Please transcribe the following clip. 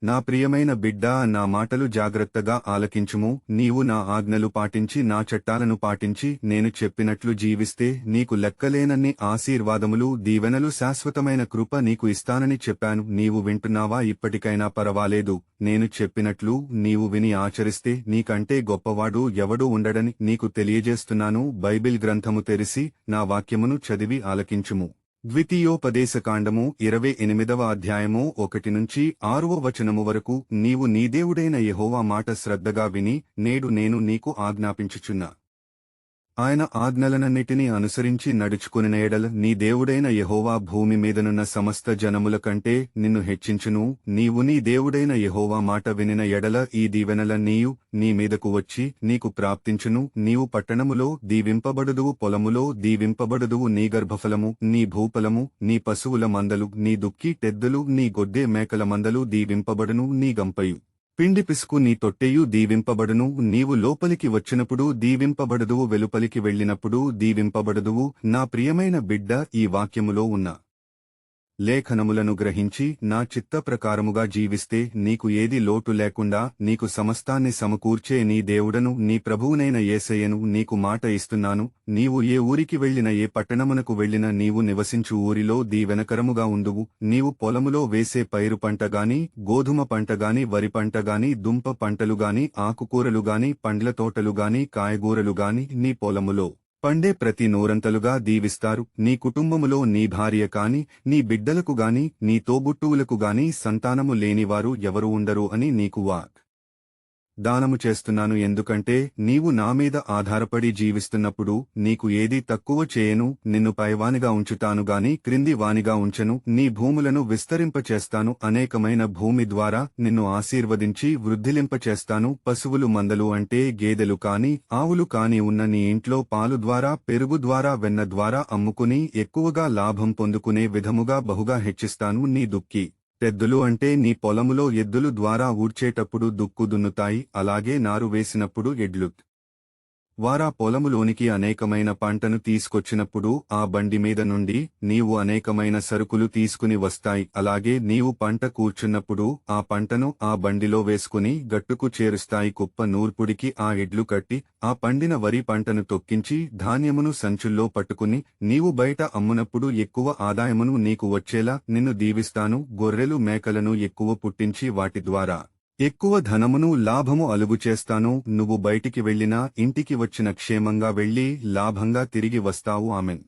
నా ప్రియమైన బిడ్డా, నా మాటలు జాగ్రత్తగా ఆలకించుము. నీవు నా ఆజ్ఞలు పాటించి నా చట్టాలను పాటించి నేను చెప్పినట్లు జీవిస్తే నీకు లెక్కలేనన్ని ఆశీర్వాదములు, దీవెనలు, శాశ్వతమైన కృప నీకు ఇస్తానని చెప్పాను. నీవు వింటున్నావా? ఇప్పటికైనా పరవాలేదు. నేను చెప్పినట్లు నీవు విని ఆచరిస్తే నీకంటే గొప్పవాడు ఎవడూ ఉండడని నీకు తెలియజేస్తున్నాను. బైబిల్ గ్రంథము తెరిసి నా వాక్యమును చదివి ఆలకించుము. ద్వితీయోపదేశకాండము 28వ అధ్యాయము 1 నుంచి 6వ వచనము వరకు. నీవు నీ దేవుడైన యెహోవా మాట శ్రద్ధగా విని నేడు నేను నీకు ఆజ్ఞాపించుచున్నా ఆయన ఆజ్ఞలనన్నిటినీ అనుసరించి నడుచుకునిన ఎడల నీ దేవుడైన యెహోవా భూమి మీదనున్న సమస్త జనముల కంటే నిన్ను హెచ్చించును. నీవు నీ దేవుడైన యెహోవా మాట వినిన ఎడల ఈ దీవెనలన్నీయు నీ మీదకు వచ్చి నీకు ప్రాప్తించును. నీవు పట్టణములో దీవింపబడుదువు, పొలములో దీవింపబడుదువు. నీ గర్భఫలము, నీ భూఫలము, నీ పశువుల మందలు, నీ దుక్కి టెద్దులు, నీ గొడ్డే మేకల మందలు దీవింపబడును. నీ గంపయు పిండి పిసుకు నీ తొట్టెయు దీవింపబడును. నీవు లోపలికి వచ్చినప్పుడు దీవింపబడుదువు, వెలుపలికి వెళ్ళినప్పుడు దీవింపబడుదువు. నా ప్రియమైన బిడ్డ, ఈ వాక్యములో ఉన్న లేఖనములను గ్రహించి నా చిత్త ప్రకారముగా జీవిస్తే నీకు ఏది లోటు లేకుండా నీకు సమస్తాన్ని సమకూర్చే నీ దేవుడను, నీ ప్రభువునైన యేసయ్యను నీకు మాట ఇస్తున్నాను. నీవు ఏ ఊరికి వెళ్లిన, ఏ పట్టణమునకు వెళ్లిన, నీవు నివసించు ఊరిలో దీవెనకరముగా ఉండువు. నీవు పొలములో వేసే పైరు పంటగాని, గోధుమ పంటగాని, వరి పంటగాని, దుంప పంటలుగాని, ఆకుకూరలుగాని, పండ్ల తోటలుగాని, కాయగూరలుగాని నీ పొలములో పండే ప్రతి నూరంతలుగా దీవిస్తారు. నీ కుటుంబములో నీ భార్య కాని, నీ బిడ్డలకు గాని, నీ తోబుట్టువులకు గాని సంతానము లేనివారు ఎవరు ఉండరు అని నీకు దానము చేస్తున్నాను. ఎందుకంటే నీవు నా మీద ఆధారపడి జీవిస్తున్నప్పుడు నీకు ఏదీ తక్కువ చేయను. నిన్ను పైవానిగా ఉంచుతాను గాని క్రింది వానిగా ఉంచను. నీ భూములను విస్తరింపచేస్తాను. అనేకమైన భూమి ద్వారా నిన్ను ఆశీర్వదించి వృద్ధిలింపచేస్తాను. పశువులు, మందలు అంటే గేదెలు కాని, ఆవులు కాని ఉన్న నీ ఇంట్లో పాలు ద్వారా, పెరుగు ద్వారా, వెన్న ద్వారా అమ్ముకుని ఎక్కువగా లాభం పొందుకునే విధముగా బహుగా హెచ్చిస్తాను. నీ దుక్కి టెద్దులు అంటే నీ పొలములో ఎద్దులు ద్వారా ఊడ్చేటప్పుడు దుక్కు దున్నుతాయి. అలాగే నారు వేసినప్పుడు ఎడ్లు వారా పొలములోనికి అనేకమైన పంటను తీసుకొచ్చినప్పుడు ఆ బండి మీద నుండి నీవు అనేకమైన సరుకులు తీసుకుని వస్తాయి. అలాగే నీవు పంట కూర్చున్నప్పుడు ఆ పంటను ఆ బండిలో వేసుకుని గట్టుకు చేరుస్తాయి. కుప్ప నూర్పుడికి ఆ ఎడ్లు కట్టి ఆ పండిన వరి పంటను తొక్కించి ధాన్యమును సంచుల్లో పట్టుకుని నీవు బయట అమ్మునప్పుడు ఎక్కువ ఆదాయమును నీకు వచ్చేలా నిన్ను దీవిస్తాను. గొర్రెలు, మేకలను ఎక్కువ పుట్టించి వాటి ద్వారా ఎక్కువ ధనమును, లాభము అలుగుచేస్తాను. నువ్వు బయటికి వెళ్లినా ఇంటికి వచ్చిన క్షేమంగా వెళ్లి లాభంగా తిరిగి వస్తావు. ఆమెన్.